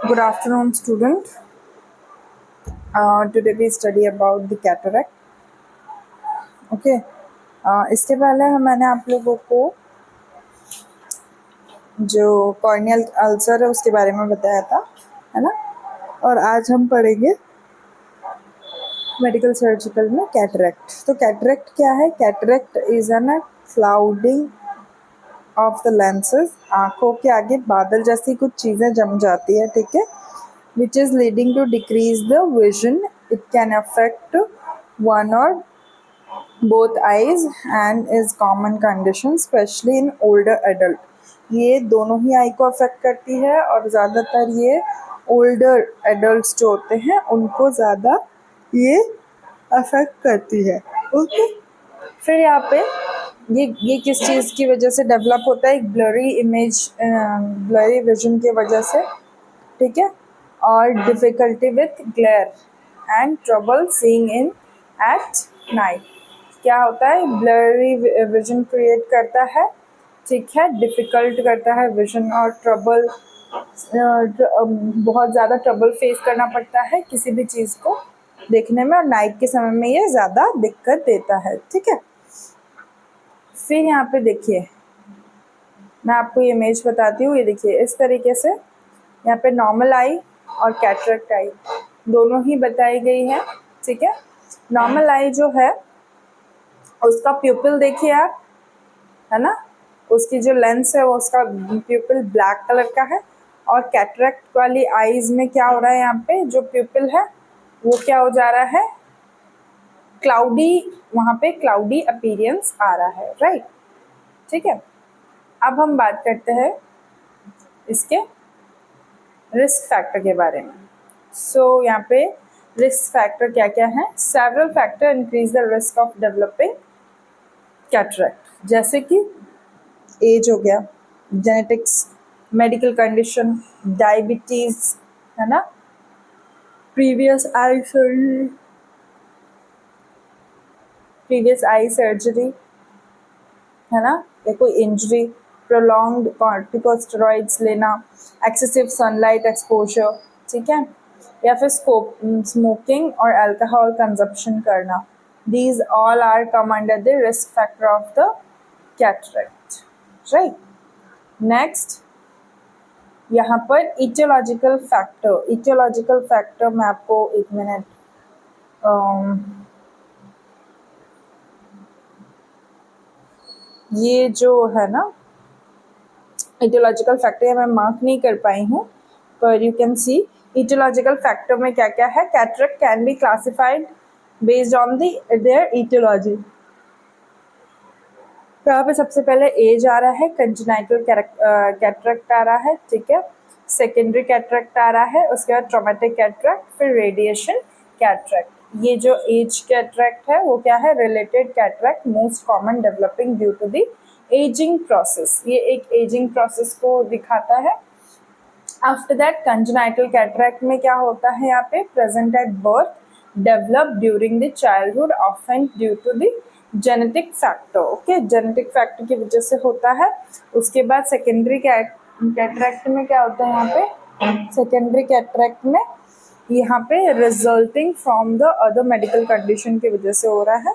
Good afternoon, student. Today we study about the cataract. Okay. इसके पहले मैंने आप लोगों को जो कॉर्नियल अल्सर है उसके बारे में बताया था, है ना। और आज हम पढ़ेंगे मेडिकल सर्जिकल में कैटरेक्ट। तो कैटरेक्ट क्या है? Cataract is an clouding of the lenses. आंखों के आगे बादल जैसी कुछ चीज़ें जम जाती है, ठीक है, which is leading to decrease the vision. It can affect one or both eyes and is common condition especially in older adult. ये दोनों ही आई को अफेक्ट करती है और ज़्यादातर ये ओल्डर एडल्ट जो होते हैं उनको ज़्यादा ये अफेक्ट करती है। ओके, फिर यहाँ पे ये किस चीज़ की वजह से डेवलप होता है? एक ब्लरी इमेज, ब्लरी विजन की वजह से, ठीक है, और difficulty with glare and trouble seeing in at night. क्या होता है? ब्लरी विजन क्रिएट करता है, ठीक है, डिफ़िकल्ट करता है विजन और ट्रबल, बहुत ज़्यादा ट्रबल फेस करना पड़ता है किसी भी चीज़ को देखने में, और नाइट के समय में ये ज़्यादा दिक्कत देता है, ठीक है। फिर यहाँ पे देखिए, मैं आपको ये इमेज बताती हूँ। ये देखिए इस तरीके से यहाँ पे नॉर्मल आई और कैटरेक्ट आई दोनों ही बताई गई है, ठीक है। नॉर्मल आई जो है उसका प्यूपिल देखिए आप, है ना, उसकी जो लेंस है वो उसका प्यूपिल ब्लैक कलर का है। और कैटरेक्ट वाली आईज में क्या हो रहा है? यहाँ पे जो प्यूपिल है वो क्या हो जा रहा है? क्लाउडी, वहाँ पे क्लाउडी अपीयरेंस आ रहा है, राइट, ठीक है। अब हम बात करते हैं इसके रिस्क फैक्टर के बारे में। यहाँ पे रिस्क फैक्टर क्या क्या है? Several factor increase the risk of developing cataract, जैसे कि एज हो गया, जेनेटिक्स, मेडिकल कंडीशन, डायबिटीज, है ना, प्रीवियस आई सर्जरी, है ना, या कोई इंजरी, प्रोलॉन्ग्ड कॉर्टिकोस्टेरॉइड्स लेना, एक्सेसिव सनलाइट एक्सपोजर, ठीक है, या फिर स्मोकिंग और अल्कोहल कंजप्शन करना। These all are come under the risk factor of the cataract, right. Next यहाँ पर इटियोलॉजिकल फैक्टर मैं आपको एक मिनट ये जो है ना इटियोलॉजिकल फैक्टर मैं मार्क नहीं कर पाई हूँ, पर you can see etiological factor में क्या क्या है। Cataract can be classified based on their etiology. यहाँ पे सबसे पहले एज आ रहा है, कंजेनाइटल कैटरेक्ट आ रहा है, ठीक है, सेकेंडरी कैटरेक्ट आ रहा है, उसके बाद ट्रॉमेटिक कैटरेक्ट, फिर रेडिएशन कैटरेक्ट। ये जो एज कैटरेक्ट है वो क्या है? Related cataract, most common developing due to the aging process. ये एक एजिंग प्रोसेस को दिखाता है। आफ्टर दैट कंजेनाइटल कैटरेक्ट में क्या होता है? यहाँ पे present at birth, develop during the childhood, often due to the genetic factor. Okay, genetic factor की वजह से होता है। उसके बाद सेकेंडरी कैटरेक्ट में क्या होता है? यहाँ पे सेकेंडरी कैटरेक्ट में यहाँ पे resulting from the other medical condition की वजह से हो रहा है।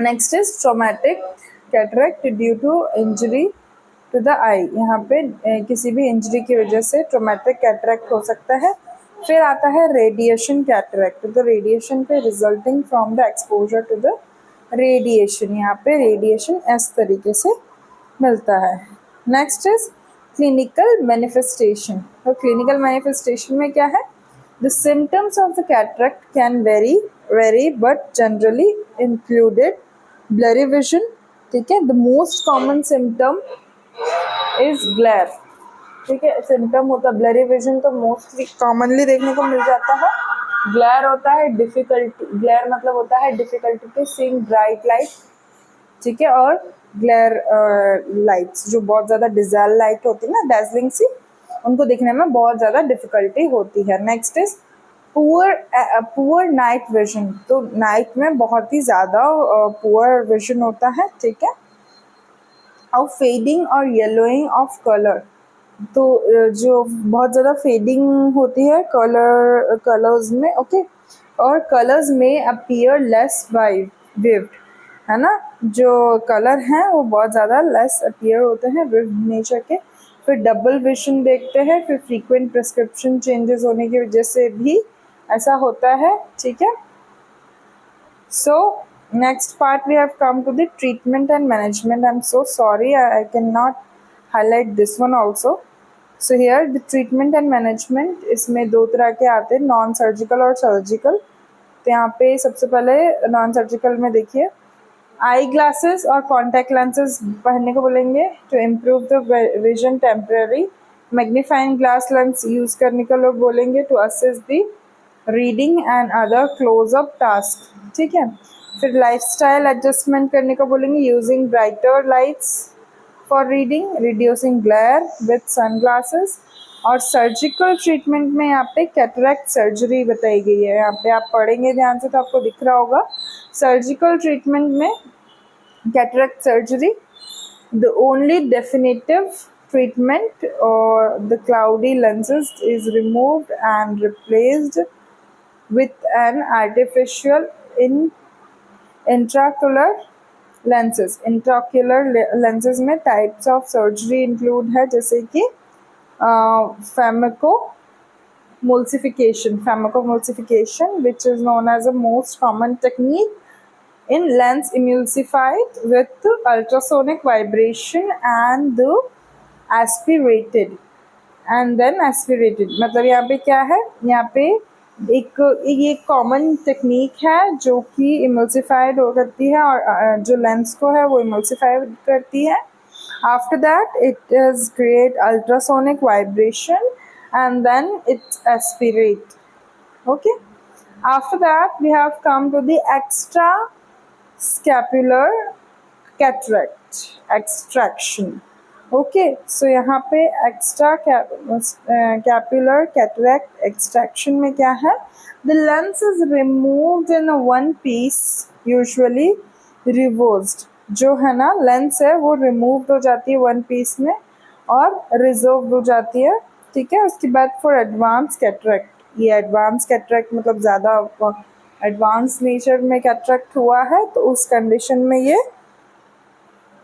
Next is traumatic cataract due to injury to the eye. यहाँ पे किसी भी इंजरी की वजह से ट्रॉमेटिक कैटरेक्ट हो सकता है। फिर आता है रेडिएशन कैटरेक्ट, तो रेडिएशन पे resulting from the exposure to the radiation. यहाँ पे रेडिएशन इस तरीके से मिलता है। Next is clinical manifestation. तो क्लिनिकल मैनिफेस्टेशन में क्या है? The symptoms of the cataract can vary but generally included blurry vision, ठीक है। The most common symptom is glare, ठीक है, सिम्टम होता है ब्लरी विजन, तो मोस्टली कॉमनली देखने को मिल जाता है। ग्लेयर होता है डिफिकल्टी, ग्लेयर मतलब होता है difficulty to seeing bright light, ठीक है, और ग्लेयर लाइट्स जो बहुत ज़्यादा डिज़ाइल लाइट होती है ना, डैजलिंग सी, उनको देखने में बहुत ज़्यादा डिफिकल्टी होती है। Next is poor night vision, तो नाइट में बहुत ही ज़्यादा पुअर विजन होता है, ठीक है। और फेडिंग और येलोइंग ऑफ कलर, तो जो बहुत ज़्यादा फेडिंग होती है कलर्स में, ओके, और कलर्स में अपीयर लेस विव्ड, है ना, जो कलर हैं वो बहुत ज़्यादा लेस अपीयर होते हैं विव्ड नेचर के। फिर डबल विजन देखते हैं, फिर फ्रीक्वेंट प्रिस्क्रिप्शन चेंजेस होने की वजह से भी ऐसा होता है, ठीक है। So next part we have come to the treatment and management. I'm so sorry, I cannot highlight this one also. So here the treatment and management, इसमें दो तरह के आते हैं, नॉन सर्जिकल और सर्जिकल। तो यहाँ पे सबसे पहले नॉन सर्जिकल में देखिए, आई ग्लासेस और कॉन्टैक्ट लेंसेज पहनने को बोलेंगे to improve the vision temporary. Magnifying glass lens use करने को लोग बोलेंगे to assist the reading and other close up task, ठीक है। फिर लाइफस्टाइल एडजस्टमेंट करने को बोलेंगे, using brighter lights for reading, reducing glare with sunglasses. और सर्जिकल ट्रीटमेंट में यहाँ पे कैटरैक्ट सर्जरी बताई गई है, यहाँ पे आप पढ़ेंगे ध्यान से तो आपको दिख रहा होगा। सर्जिकल ट्रीटमेंट में cataract surgery, the only definitive treatment or the cloudy lenses is removed and replaced with an artificial intraocular lenses. Intraocular lenses में types of surgery include है, जैसे कि phacoemulsification, which is known as the most common technique in lens emulsified with ultrasonic vibration and the aspirated मतलब यहाँ पे क्या है, यहाँ पे एक ये कॉमन टेक्निक है जो कि इमल्सिफाइड हो करती है और जो लेंस को है वो इमल्सिफाइड करती है। After that it is create ultrasonic vibration and then it's aspirate, okay. After that we have come to the extra scapular cataract extraction, okay. So यहाँ पे एक्स्ट्रा कैपुलर कैटरैक्ट एक्सट्रैक्शन में क्या है, the lens is removed in one piece, usually reversed, जो है ना lens है वो रिमूव्ड हो जाती है वन पीस में और रिजर्व हो जाती है, ठीक है। उसके बाद फॉर एडवांस कैटरैक्ट, ये एडवांस कैटरैक्ट मतलब ज़्यादा एडवांस नेचर में कैटरैक्ट हुआ है तो उस कंडीशन में ये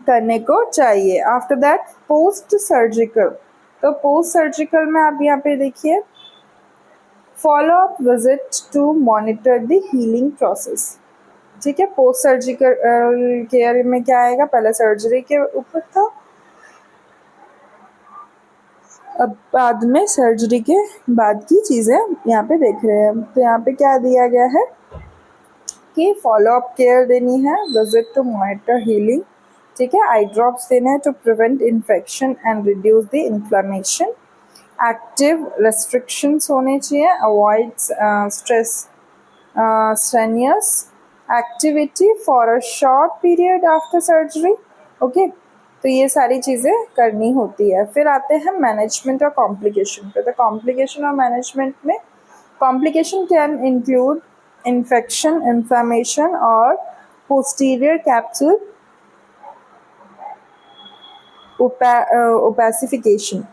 करने को चाहिए। आफ्टर दैट पोस्ट सर्जिकल, तो पोस्ट सर्जिकल में आप यहाँ पे देखिए, follow up visit to monitor the healing process, ठीक है। पोस्ट सर्जिकल केयर में क्या आएगा, पहले सर्जरी के ऊपर था, अब बाद में सर्जरी के बाद की चीज़ें यहाँ पे देख रहे हैं। तो यहाँ पे क्या दिया गया है कि फॉलो अप केयर देनी है, विजिट टू मॉनिटर हीलिंग, ठीक है। आई ड्रॉप्स देना है to prevent infection and reduce the inflammation. Active restrictions होने चाहिए, avoid strenuous activity for a short period after surgery, okay. तो ये सारी चीज़ें करनी होती है। फिर आते हैं मैनेजमेंट और कॉम्प्लिकेशन पे। तो कॉम्प्लिकेशन और मैनेजमेंट में, complication can include infection, inflammation और पोस्टीरियर कैप्सूल ओपेसिफिकेशन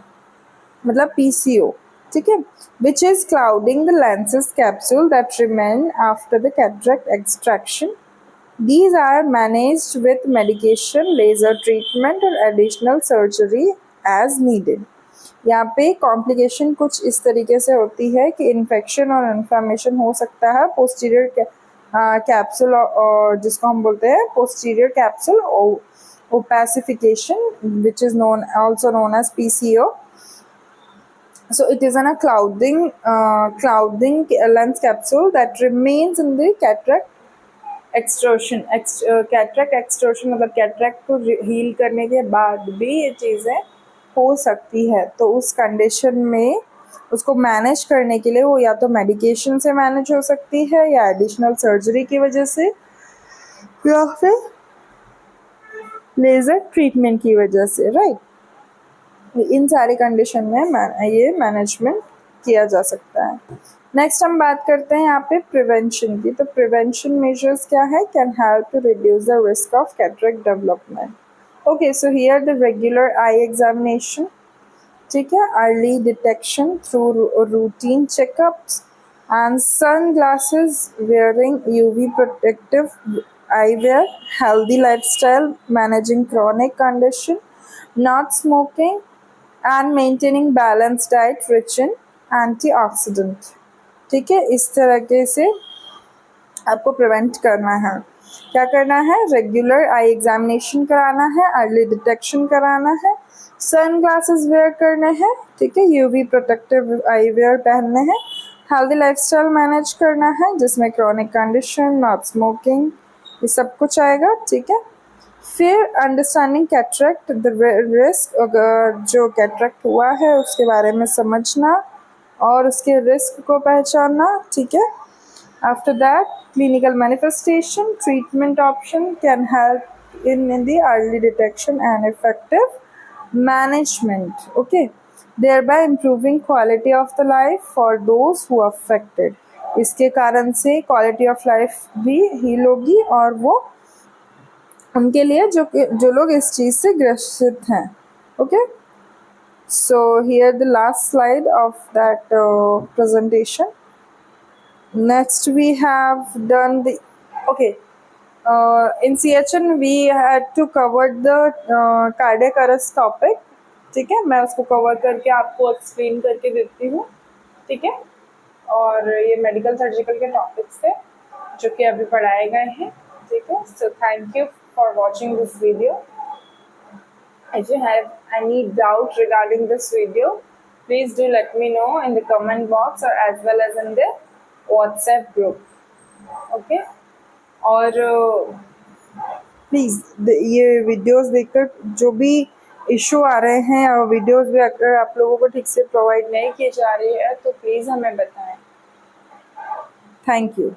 मतलब PCO, ठीक है, which is clouding the lenses capsule that remain after the cataract extraction. These are managed with medication, laser treatment और additional surgery as needed। यहाँ पे complication कुछ इस तरीके से होती है कि इन्फेक्शन और इन्फ्लेमेशन हो सकता है पोस्टीरियर कैप्सूल और जिसको हम बोलते हैं posterior capsule opacification, which is also known as PCO. So it is a clouding lens capsule that remains in the cataract extraction. Cataract extraction मतलब कैटरैक्ट को हील करने के बाद भी ये चीज़ें हो सकती है, तो उस कंडीशन में उसको मैनेज करने के लिए वो या तो मेडिकेशन से मैनेज हो सकती है या एडिशनल सर्जरी की वजह से या फिर लेज़र ट्रीटमेंट की वजह से, राइट। इन सारे कंडीशन में ये मैनेजमेंट किया जा सकता है। नेक्स्ट हम बात करते हैं यहाँ पे प्रिवेंशन की। तो प्रिवेंशन मेजर्स क्या है, can help to reduce the risk of cataract development, okay. So here the regular eye examination, ठीक है, early detection through routine checkups and sunglasses, wearing UV protective eyewear, healthy lifestyle, managing chronic condition, not smoking, and maintaining balanced diet rich in antioxidant. ठीक है, इस तरीके से आपको prevent करना है। क्या करना है? रेगुलर आई एग्जामिनेशन कराना है, अर्ली डिटेक्शन कराना है, सन ग्लासेस वेयर करने हैं, ठीक है, यूवी प्रोटेक्टिव आई वेयर पहनने हैं, हेल्दी लाइफस्टाइल मैनेज करना है जिसमें क्रॉनिक कंडीशन, नॉट स्मोकिंग, ये सब कुछ आएगा। ठीक है, फिर अंडरस्टैंडिंग कैटरेक्ट द रिस्क, अगर जो कैटरेक्ट हुआ है उसके बारे में समझना और उसके रिस्क को पहचानना। ठीक है, after that clinical manifestation, treatment option can help in the early detection and effective management, okay, thereby improving quality of the life for those who are affected. इसके कारण से क्वालिटी ऑफ लाइफ भी heal होगी और वो उनके लिए जो लोग इस चीज़ से ग्रसित हैं। Okay, so here the last slide of that presentation. Next we have done the, okay, in CHN we had to cover the cardiac arrest topic. ठीक है, मैं उसको कवर करके आपको एक्सप्लेन करके देती हूँ। ठीक है, और ये मेडिकल सर्जिकल के टॉपिक्स थे जो कि अभी पढ़ाए गए हैं। ठीक है, so thank you for watching this video. If you have any doubt regarding this video, please do let me know in the comment box or as well as in the WhatsApp group. Okay, और please ये videos देखकर जो भी issue आ रहे हैं और videos भी अगर आप लोगों को ठीक से प्रोवाइड नहीं की जा रही है तो प्लीज़ हमें बताएं। Thank you.